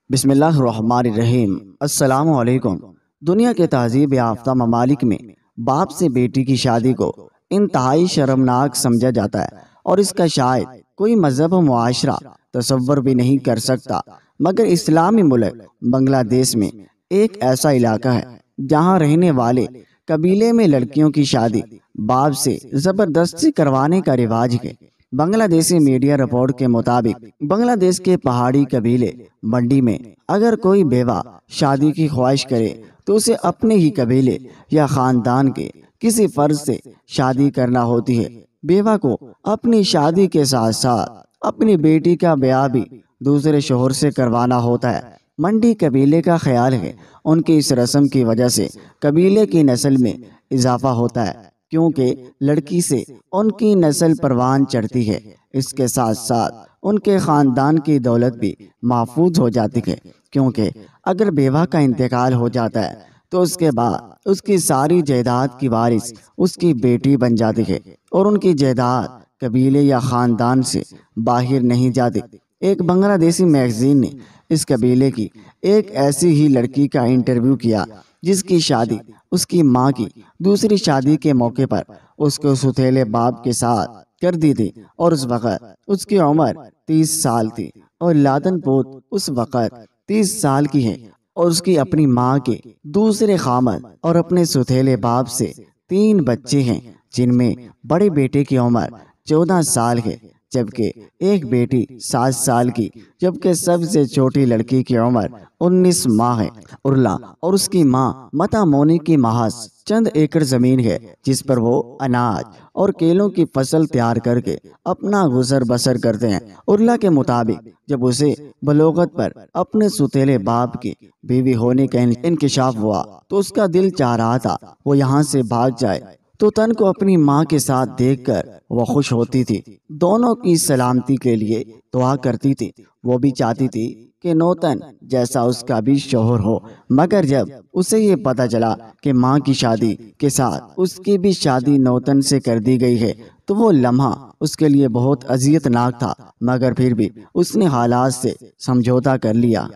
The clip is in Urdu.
بسم اللہ الرحمن الرحیم۔ السلام علیکم۔ دنیا کے تہذیب یافتہ ممالک میں باپ سے بیٹی کی شادی کو انتہائی شرمناک سمجھا جاتا ہے اور اس کا شاید کوئی مذہب و معاشرہ تصور بھی نہیں کر سکتا، مگر اسلامی ملک بنگلہ دیش میں ایک ایسا علاقہ ہے جہاں رہنے والے قبیلے میں لڑکیوں کی شادی باپ سے زبردستی کروانے کا رواج ہے۔ بنگلہ دیشی میڈیا رپورٹ کے مطابق بنگلہ دیش کے پہاڑی قبیلے منڈی میں اگر کوئی بیوہ شادی کی خواہش کرے تو اسے اپنے ہی قبیلے یا خاندان کے کسی فرد سے شادی کرنا ہوتی ہے۔ بیوہ کو اپنی شادی کے ساتھ ساتھ اپنی بیٹی کا بیاہ بھی دوسرے شوہر سے کروانا ہوتا ہے۔ منڈی قبیلے کا خیال ہے ان کی اس رسم کی وجہ سے قبیلے کی نسل میں اضافہ ہوتا ہے، کیونکہ لڑکی سے ان کی نسل پروان چڑھتی ہے۔ اس کے ساتھ ساتھ ان کے خاندان کی دولت بھی محفوظ ہو جاتی ہے، کیونکہ اگر بیوہ کا انتقال ہو جاتا ہے تو اس کے بعد اس کی ساری جائیداد کی وارث اس کی بیٹی بن جاتی ہے اور ان کی جائیداد قبیلے یا خاندان سے باہر نہیں جاتی۔ ایک بنگلہ دیشی میگزین نے اس قبیلے کی ایک ایسی ہی لڑکی کا انٹرویو کیا جس کی شادی اس کی ماں کی دوسری شادی کے موقع پر اس کے ستھیلے باپ کے ساتھ کر دی تھی، اور اس وقت اس کی عمر 30 سال تھی اور لادن پوت اس وقت 30 سال کی ہے، اور اس کی اپنی ماں کے دوسرے خامد اور اپنے ستھیلے باپ سے 3 بچے ہیں، جن میں بڑے بیٹے کی عمر 14 سال ہے جبکہ ایک بیٹی 7 سال کی، جبکہ سب سے چھوٹی لڑکی کی عمر 19 ماہ ہے۔ ارلا اور اس کی ماں متا مونی کی محض چند ایکڑ زمین ہے جس پر وہ اناج اور کیلوں کی فصل تیار کر کے اپنا گزر بسر کرتے ہیں۔ ارلا کے مطابق جب اسے بلوغت پر اپنے ستیلے باپ کی بیوی ہونے کا انکشاف ہوا تو اس کا دل چاہ رہا تھا وہ یہاں سے بھاگ جائے، تو تن کو اپنی ماں کے ساتھ دیکھ کر وہ خوش ہوتی تھی، دونوں کی سلامتی کے لیے دعا کرتی تھی۔ وہ بھی چاہتی تھی کہ نوتن جیسا اس کا بھی شوہر ہو، مگر جب اسے یہ پتہ چلا کہ ماں کی شادی کے ساتھ اس کی بھی شادی نوتن سے کر دی گئی ہے تو وہ لمحہ اس کے لیے بہت اذیت ناک تھا، مگر پھر بھی اس نے حالات سے سمجھوتا کر لیا۔